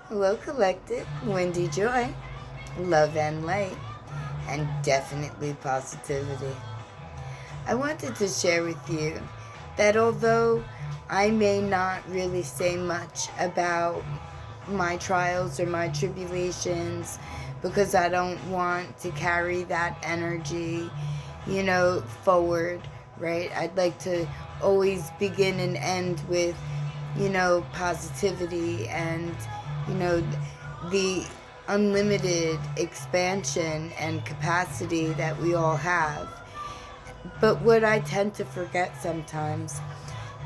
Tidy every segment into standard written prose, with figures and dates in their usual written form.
Hello, Collective. Wendy Joy, love and light, and definitely positivity. I wanted to share with you that although I may not really say much about my trials or my tribulations because I don't want to carry that energy, forward, right? I'd like to always begin and end with, positivity and, you know, the unlimited expansion and capacity that we all have. But what I tend to forget sometimes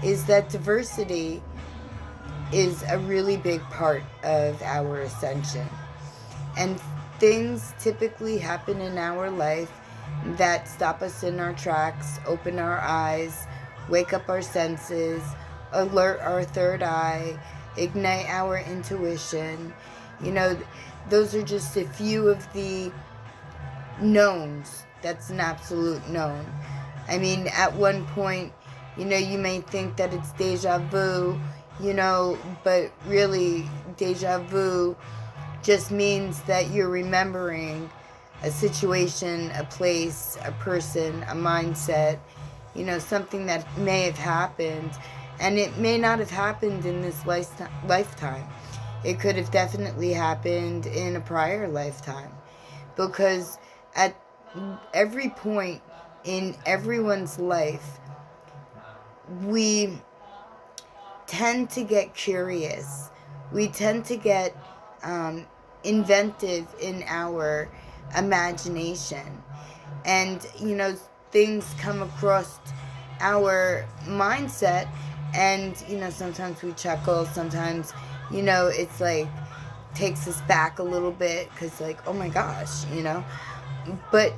is that diversity is a really big part of our ascension. And things typically happen in our life that stop us in our tracks, open our eyes, wake up our senses, alert our third eye, ignite our intuition. Those are just a few of the knowns. That's an absolute known. I mean, at one point, you may think that it's deja vu, but really, deja vu just means that you're remembering a situation, a place, a person, a mindset, something that may have happened. And it may not have happened in this lifetime. It could have definitely happened in a prior lifetime. Because at every point in everyone's life, we tend to get curious. We tend to get inventive in our imagination. And, things come across our mindset, and, sometimes we chuckle, sometimes, it's like takes us back a little bit because, like, oh my gosh, But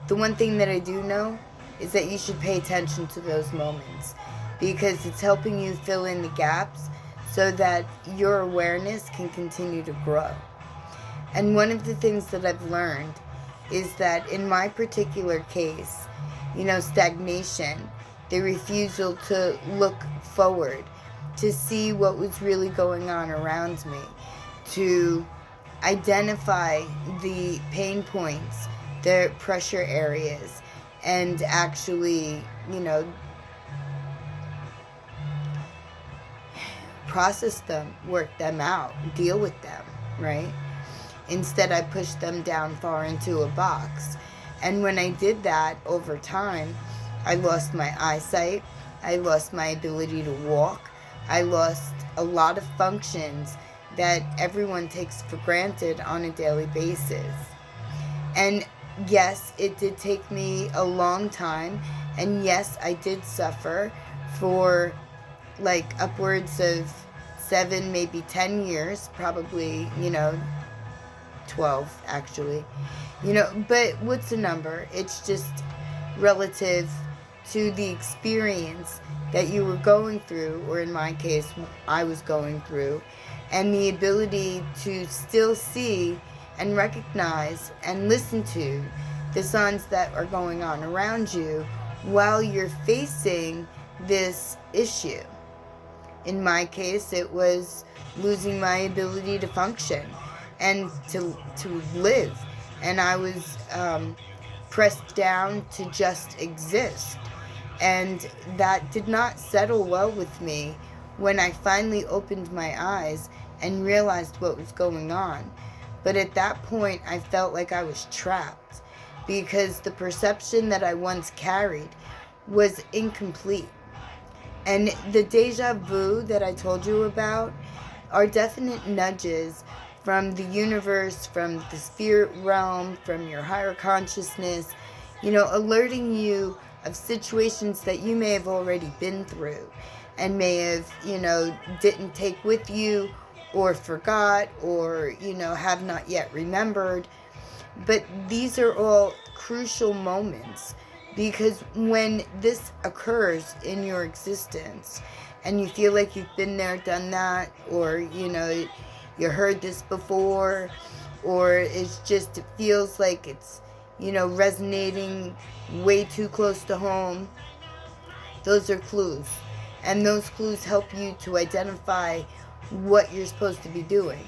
the one thing that I do know is that you should pay attention to those moments because it's helping you fill in the gaps so that your awareness can continue to grow. And one of the things that I've learned is that in my particular case, stagnation, the refusal to look forward, to see what was really going on around me, to identify the pain points, the pressure areas, and actually, process them, work them out, deal with them, right? Instead, I pushed them down far into a box. And when I did that over time, I lost my eyesight, I lost my ability to walk, I lost a lot of functions that everyone takes for granted on a daily basis. And yes, it did take me a long time, and yes, I did suffer for like upwards of 7, maybe 10 years, probably, 12 actually. But what's a number? It's just relative to the experience that you were going through, or in my case, I was going through, and the ability to still see and recognize and listen to the signs that are going on around you while you're facing this issue. In my case, it was losing my ability to function and to live. And I was pressed down to just exist. And that did not settle well with me when I finally opened my eyes and realized what was going on. But at that point, I felt like I was trapped because the perception that I once carried was incomplete. And the deja vu that I told you about are definite nudges from the universe, from the spirit realm, from your higher consciousness, alerting you of situations that you may have already been through and may have, didn't take with you or forgot or, have not yet remembered. But these are all crucial moments because when this occurs in your existence and you feel like you've been there, done that, or, you heard this before, or it feels like it's, resonating way too close to home, those are clues. And those clues help you to identify what you're supposed to be doing.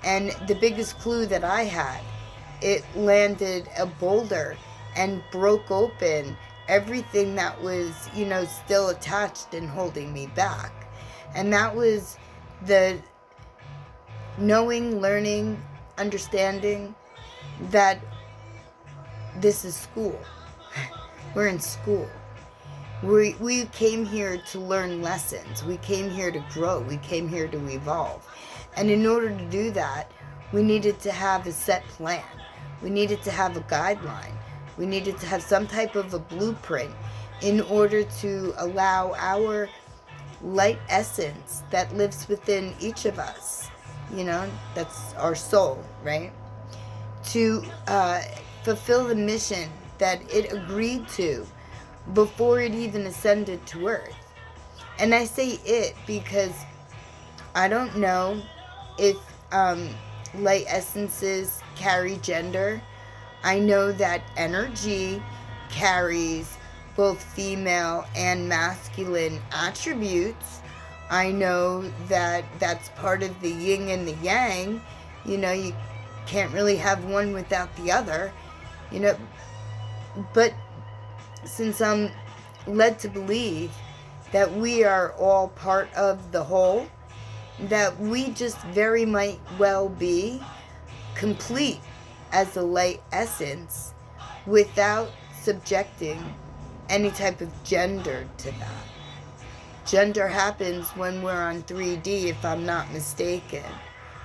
And the biggest clue that I had, it landed a boulder and broke open everything that was, still attached and holding me back. And that was the knowing, learning, understanding that this is school. We're in school. We came here to learn lessons. We came here to grow. We came here to evolve. And in order to do that, we needed to have a set plan. We needed to have a guideline. We needed to have some type of a blueprint in order to allow our light essence that lives within each of us, that's our soul, right? To fulfill the mission that it agreed to before it even ascended to Earth. And I say it because I don't know if light essences carry gender. I know that energy carries both female and masculine attributes. I know that that's part of the yin and the yang. You can't really have one without the other. But since I'm led to believe that we are all part of the whole, that we just very might well be complete as a light essence without subjecting any type of gender to that. Gender happens when we're on 3D, if I'm not mistaken.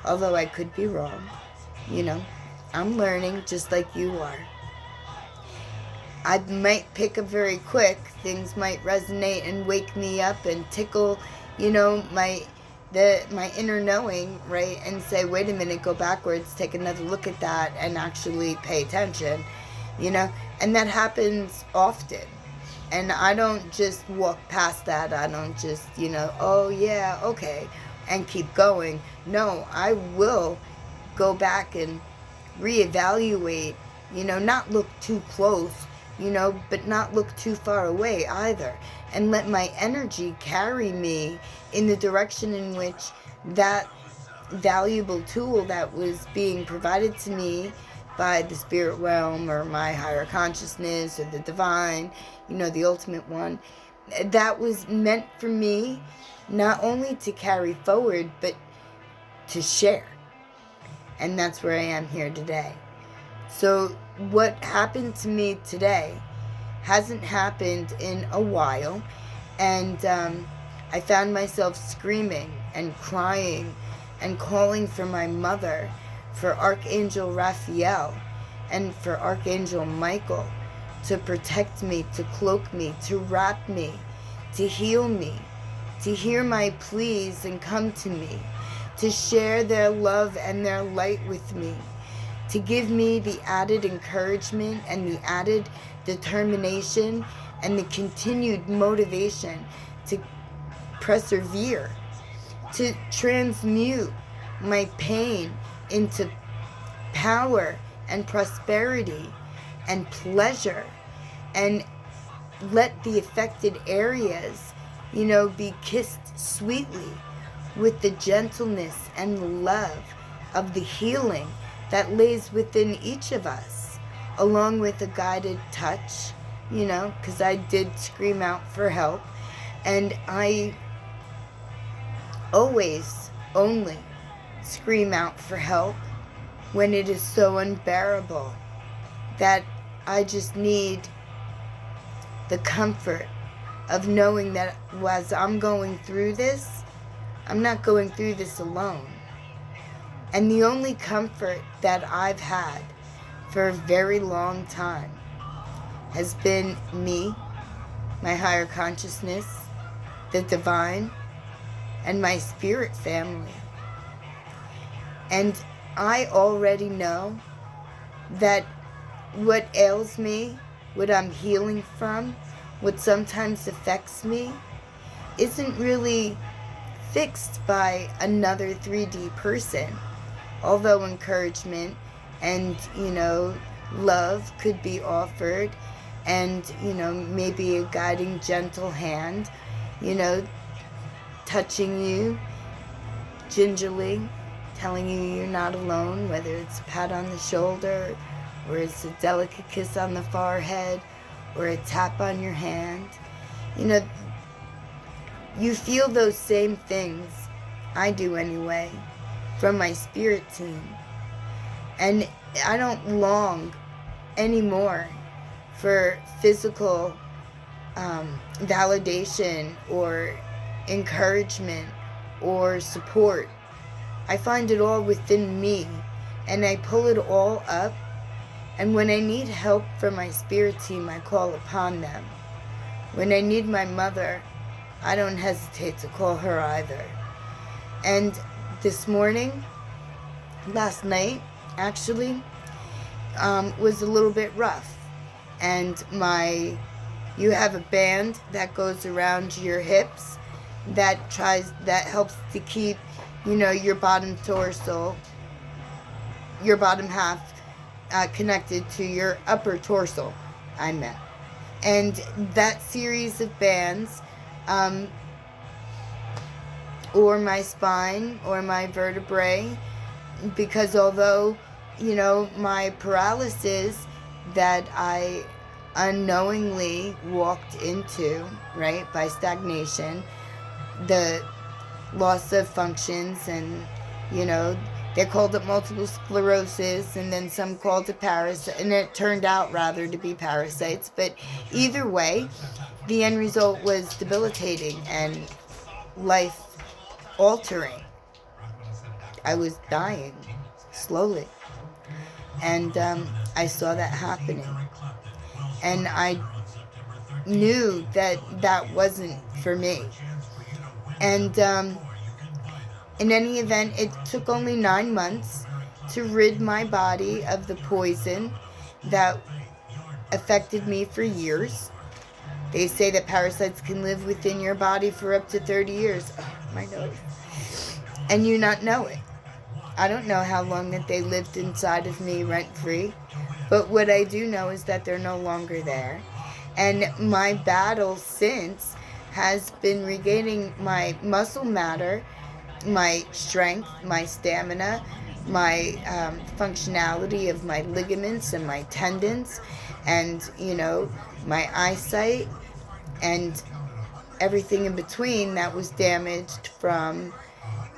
Although I could be wrong. I'm learning just like you are. I might pick up very quick. Things might resonate and wake me up and tickle, my inner knowing, right? And say, wait a minute, go backwards, take another look at that, and actually pay attention, And that happens often. And I don't just walk past that. I don't just, oh yeah, okay, and keep going. No, I will go back and reevaluate, not look too close, but not look too far away either. And let my energy carry me in the direction in which that valuable tool that was being provided to me by the spirit realm or my higher consciousness or the divine, the ultimate one, that was meant for me not only to carry forward, but to share. And that's where I am here today. So what happened to me today hasn't happened in a while, and I found myself screaming and crying and calling for my mother, for Archangel Raphael, and for Archangel Michael to protect me, to cloak me, to wrap me, to heal me, to hear my pleas and come to me, to share their love and their light with me, to give me the added encouragement and the added determination and the continued motivation to persevere, to transmute my pain into power and prosperity and pleasure, and let the affected areas, be kissed sweetly with the gentleness and love of the healing that lays within each of us, along with a guided touch, because I did scream out for help, and I always only scream out for help when it is so unbearable that I just need the comfort of knowing that as I'm going through this, I'm not going through this alone. And the only comfort that I've had for a very long time has been me, my higher consciousness, the divine, and my spirit family. And I already know that what ails me, what I'm healing from, what sometimes affects me, isn't really fixed by another 3D person. Although encouragement and, love could be offered, and, maybe a guiding, gentle hand, touching you gingerly, telling you you're not alone, whether it's a pat on the shoulder, or it's a delicate kiss on the forehead, or a tap on your hand. You know, you feel those same things, I do anyway, from my spirit team. And I don't long anymore for physical validation or encouragement or support. I find it all within me, and I pull it all up, and when I need help from my spirit team, I call upon them. When I need my mother, I don't hesitate to call her either. And this morning, last night, actually, was a little bit rough. And you have a band that goes around your hips that helps to keep, your bottom torso, your bottom half connected to your upper torso, I meant. And that series of bands, or my spine or my vertebrae, because although, my paralysis that I unknowingly walked into, right, by stagnation, the loss of functions, and, they called it multiple sclerosis, and then some called it parasite, and it turned out rather to be parasites. But either way, the end result was debilitating and life-altering. I was dying slowly, and I saw that happening, and I knew that wasn't for me. And in any event, it took only 9 months to rid my body of the poison that affected me for years. They say that parasites can live within your body for up to 30 years. Oh, my nose. And you not know it. I don't know how long that they lived inside of me rent-free, but what I do know is that they're no longer there. And my battle since has been regaining my muscle matter, my strength, my stamina, my functionality of my ligaments and my tendons, and, my eyesight, and everything in between that was damaged from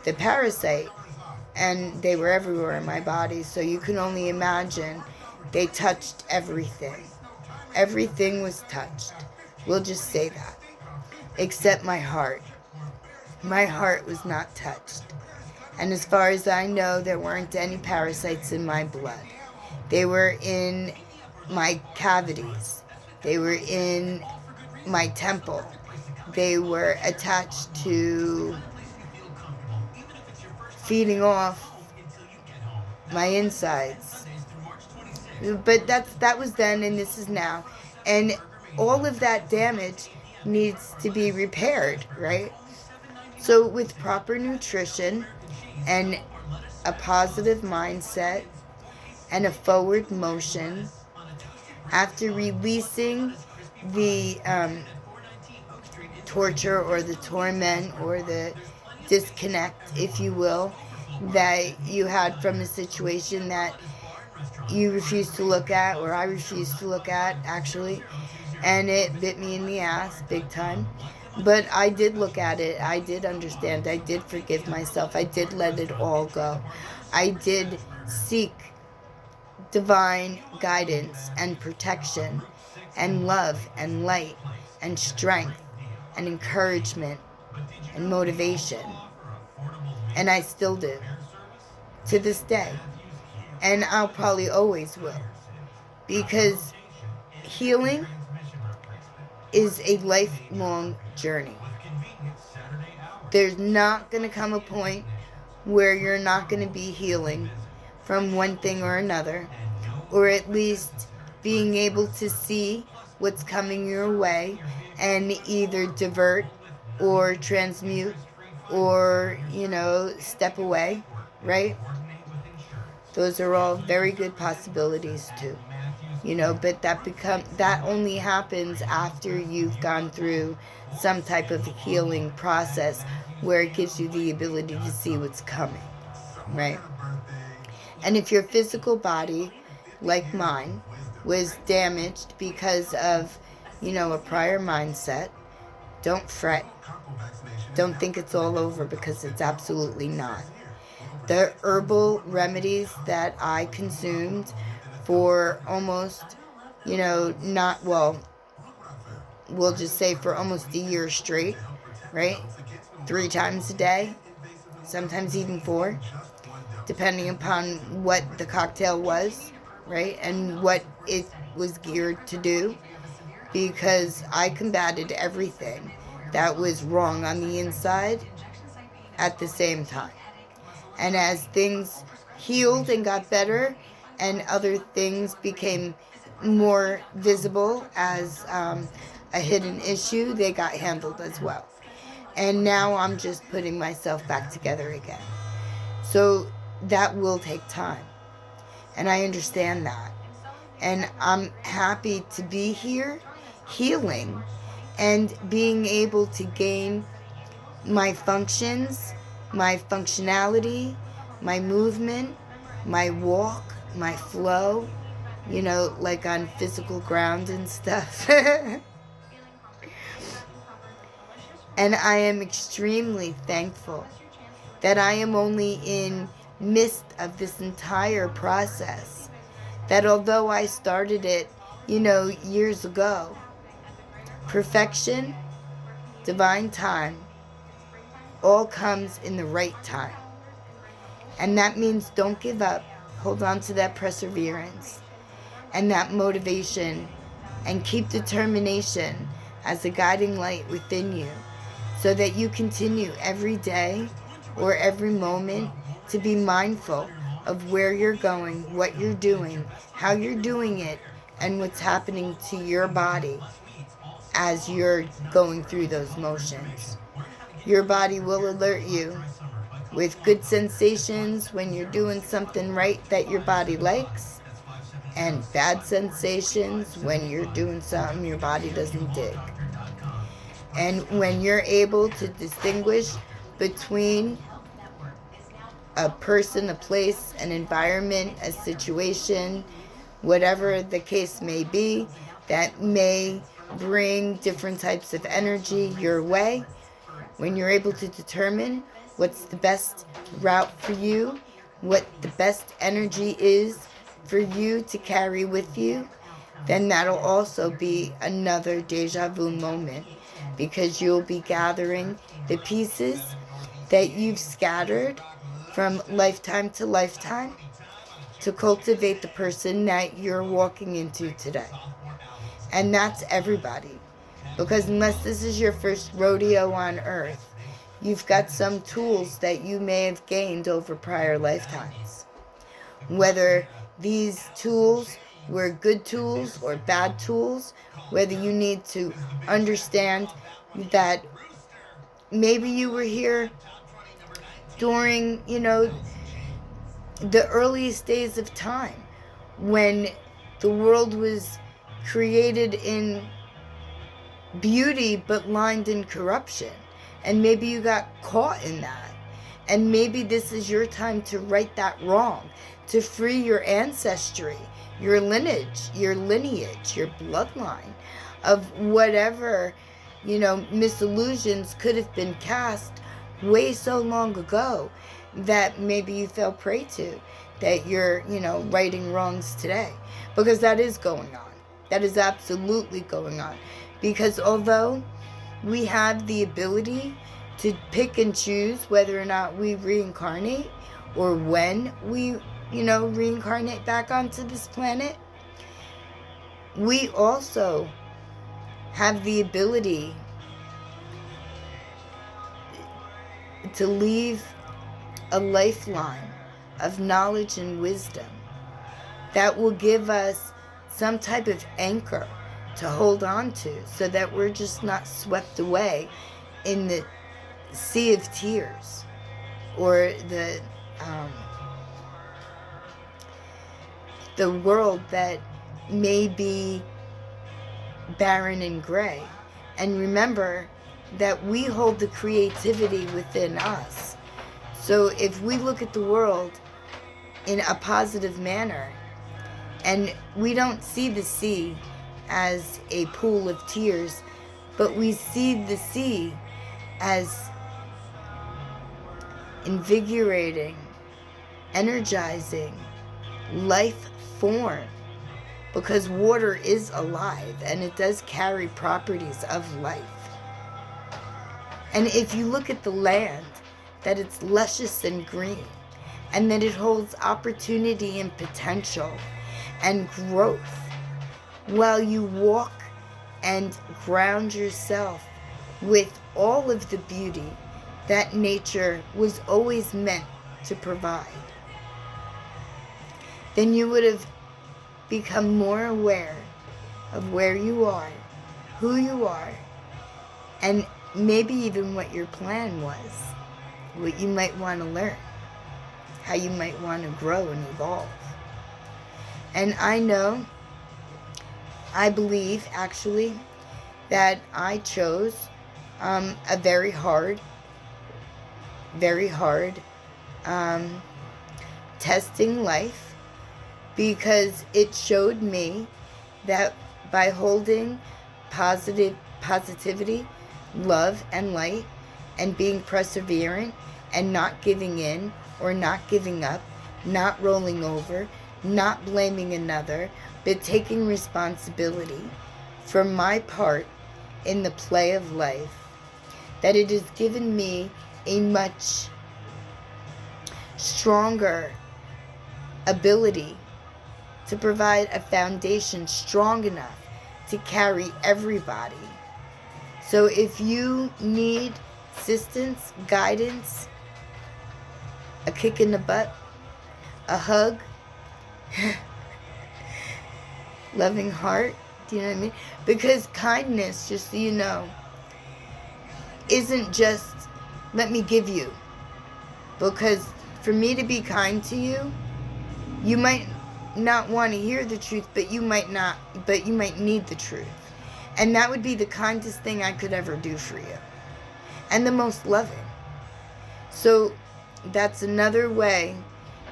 the parasite. And they were everywhere in my body, so you can only imagine. They touched everything. Everything was touched. We'll just say that. Except my heart. My heart was not touched. And as far as I know, there weren't any parasites in my blood. They were in my cavities. They were in my temple. They were attached to feeding off my insides. But that was then, and this is now. And all of that damage needs to be repaired, right? So with proper nutrition and a positive mindset and a forward motion, after releasing the torture or the torment or the disconnect, if you will, that you had from a situation that you refused to look at, or I refused to look at, actually, and it bit me in the ass big time. But I did look at it. I did understand. I did forgive myself. I did let it all go. I did seek divine guidance and protection and love and light and strength and encouragement and motivation. And I still do, to this day. And I'll probably always will. Because healing is a lifelong journey. There's not going to come a point where you're not going to be healing from one thing or another, or at least being able to see what's coming your way and either divert or transmute or, step away, right? Those are all very good possibilities too. But that only happens after you've gone through some type of healing process where it gives you the ability to see what's coming. right? And if your physical body, like mine, was damaged because of, a prior mindset, don't fret. Don't think it's all over, because it's absolutely not. The herbal remedies that I consumed for almost, not, well, we'll just say for almost a year straight, right? 3 times a day, sometimes even 4, depending upon what the cocktail was, right? And what it was geared to do, because I combated everything that was wrong on the inside at the same time. And as things healed and got better, and other things became more visible as a hidden issue, they got handled as well. And now I'm just putting myself back together again. So that will take time. And I understand that. And I'm happy to be here, healing, and being able to gain my functions, my functionality, my movement, my walk, my flow, like on physical ground and stuff. And I am extremely thankful that I am only in midst of this entire process. That although I started it, years ago, perfection, divine time, all comes in the right time. And that means don't give up. Hold on to that perseverance and that motivation, and keep determination as a guiding light within you, so that you continue every day or every moment to be mindful of where you're going, what you're doing, how you're doing it, and what's happening to your body as you're going through those motions. Your body will alert you with good sensations when you're doing something right that your body likes, and bad sensations when you're doing something your body doesn't dig. And when you're able to distinguish between a person, a place, an environment, a situation, whatever the case may be, that may bring different types of energy your way, when you're able to determine what's the best route for you, what the best energy is for you to carry with you, then that'll also be another deja vu moment, because you'll be gathering the pieces that you've scattered from lifetime to lifetime to cultivate the person that you're walking into today. And that's everybody. Because unless this is your first rodeo on earth, you've got some tools that you may have gained over prior lifetimes. Whether these tools were good tools or bad tools, whether you need to understand that maybe you were here during, the earliest days of time, when the world was created in beauty but lined in corruption, and maybe you got caught in that, and maybe this is your time to right that wrong, to free your ancestry, your lineage, your bloodline of whatever, misillusions could have been cast way so long ago that maybe you fell prey to, that you're, righting wrongs today. Because that is going on. That is absolutely going on. Because although we have the ability to pick and choose whether or not we reincarnate, or when we, reincarnate back onto this planet, we also have the ability to leave a lifeline of knowledge and wisdom that will give us some type of anchor to hold on to, so that we're just not swept away in the sea of tears, or the world that may be barren and gray. And remember that we hold the creativity within us. So if we look at the world in a positive manner, and we don't see the sea as a pool of tears, but we see the sea as invigorating, energizing, life form, because water is alive and it does carry properties of life. And if you look at the land, that it's luscious and green, and that it holds opportunity and potential and growth, while you walk and ground yourself with all of the beauty that nature was always meant to provide, then you would have become more aware of where you are, who you are, and maybe even what your plan was, what you might want to learn, how you might want to grow and evolve. And I believe actually that I chose a very hard testing life, because it showed me that by holding positivity, love, and light, and being perseverant and not giving in or not giving up, not rolling over, not blaming another, but taking responsibility for my part in the play of life, that it has given me a much stronger ability to provide a foundation strong enough to carry everybody. So if you need assistance, guidance, a kick in the butt, a hug, loving heart, do you know what I mean? Because kindness, just so you know, isn't just let me give you. Because for me to be kind to you, you might not want to hear the truth, but you might need the truth. And that would be the kindest thing I could ever do for you. And the most loving. So that's another way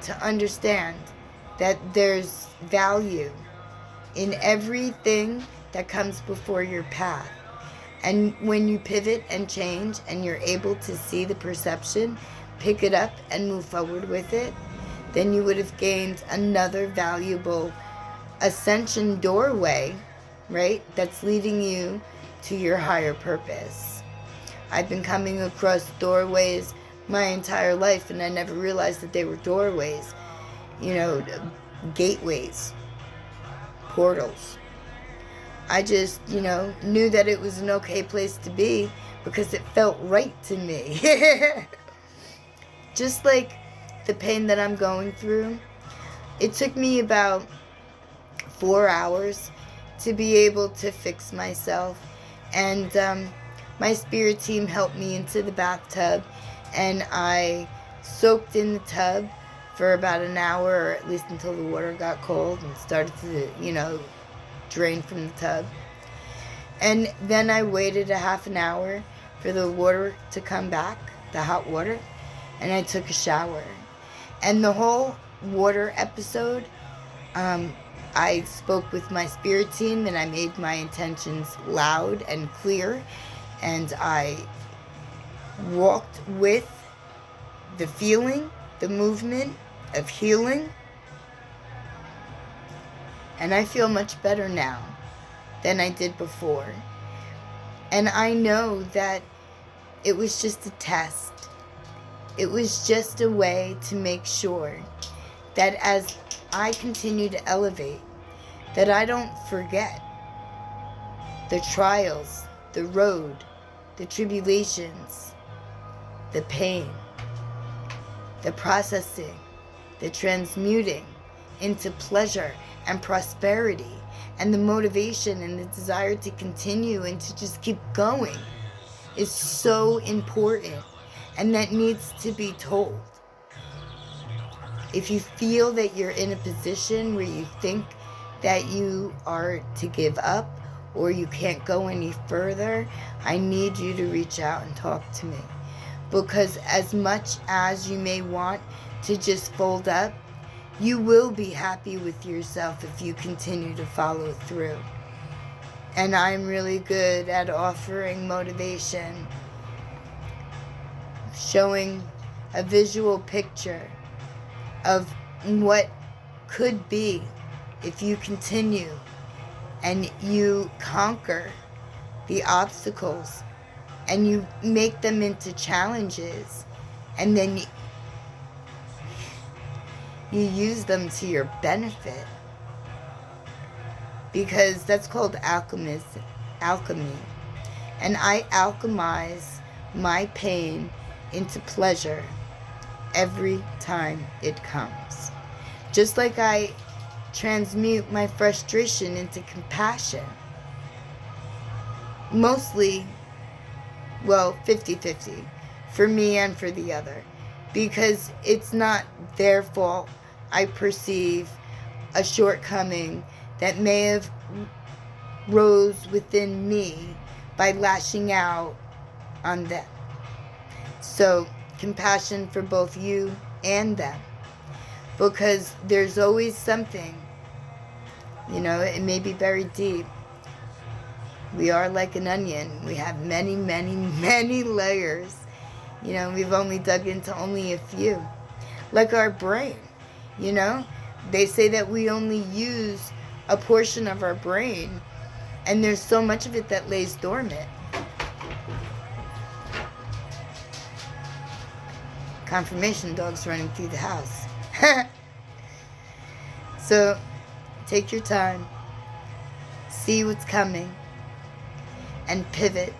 to understand that there's value in everything that comes before your path. And when you pivot and change and you're able to see the perception, pick it up and move forward with it, then you would have gained another valuable ascension doorway, right? That's leading you to your higher purpose. I've been coming across doorways my entire life, and I never realized that they were doorways. Gateways, portals. I just, knew that it was an okay place to be because it felt right to me. Just like the pain that I'm going through, it took me about 4 hours to be able to fix myself. And my spirit team helped me into the bathtub, and I soaked in the tub for about an hour, or at least until the water got cold and started to, drain from the tub. And then I waited a half an hour for the water to come back, the hot water, and I took a shower. And the whole water episode, I spoke with my spirit team, and I made my intentions loud and clear, and I walked with the feeling, the movement of healing, and I feel much better now than I did before. And I know that it was just a test. It was just a way to make sure that as I continue to elevate, that I don't forget the trials, the road, the tribulations, the pain, the processing, the transmuting into pleasure and prosperity, and the motivation and the desire to continue and to just keep going is so important, and that needs to be told. If you feel that you're in a position where you think that you are to give up or you can't go any further, I need you to reach out and talk to me, Because as much as you may want to just fold up, you will be happy with yourself if you continue to follow through. And I'm really good at offering motivation, showing a visual picture of what could be if you continue and you conquer the obstacles and you make them into challenges, and then you use them to your benefit, because that's called alchemy. And I alchemize my pain into pleasure every time it comes. Just like I transmute my frustration into compassion. Mostly, well, 50-50 for me and for the other, because it's not their fault. I perceive a shortcoming that may have rose within me by lashing out on them. So compassion for both you and them, because there's always something, it may be very deep. We are like an onion. We have many, many, many layers. We've only dug into only a few. Like our brain, They say that we only use a portion of our brain, and there's so much of it that lays dormant. Confirmation dogs running through the house. So, take your time. See what's coming. And pivot.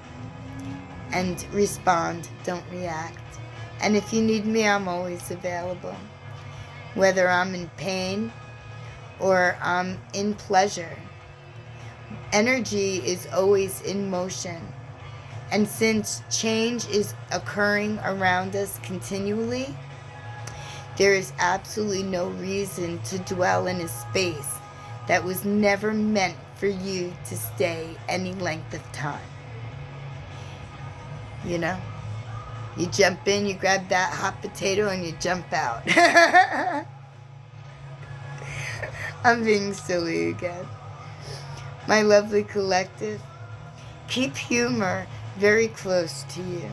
And respond. Don't react. And if you need me, I'm always available. Whether I'm in pain or I'm in pleasure. Energy is always in motion. And since change is occurring around us continually, there is absolutely no reason to dwell in a space that was never meant for you to stay any length of time. You jump in, you grab that hot potato, and you jump out. I'm being silly again. My lovely collective, keep humor very close to you,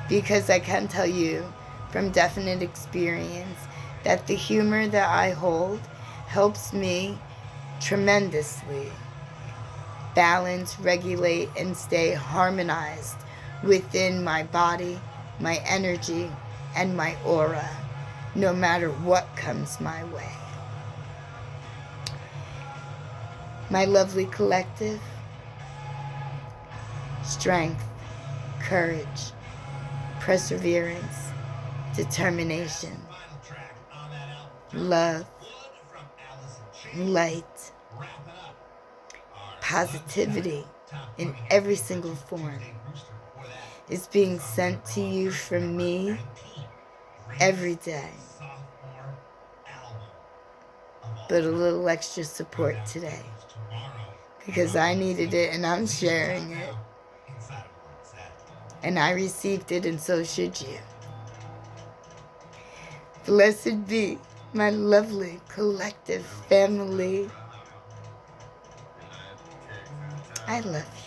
because I can tell you from definite experience that the humor that I hold helps me tremendously balance, regulate, and stay harmonized within my body, my energy, and my aura, no matter what comes my way. My lovely collective, strength, courage, perseverance, determination, love, light, positivity in every single form is being sent to you from me every day. But a little extra support today, because I needed it and I'm sharing it. And I received it, and so should you. Blessed be my lovely collective family. I love you.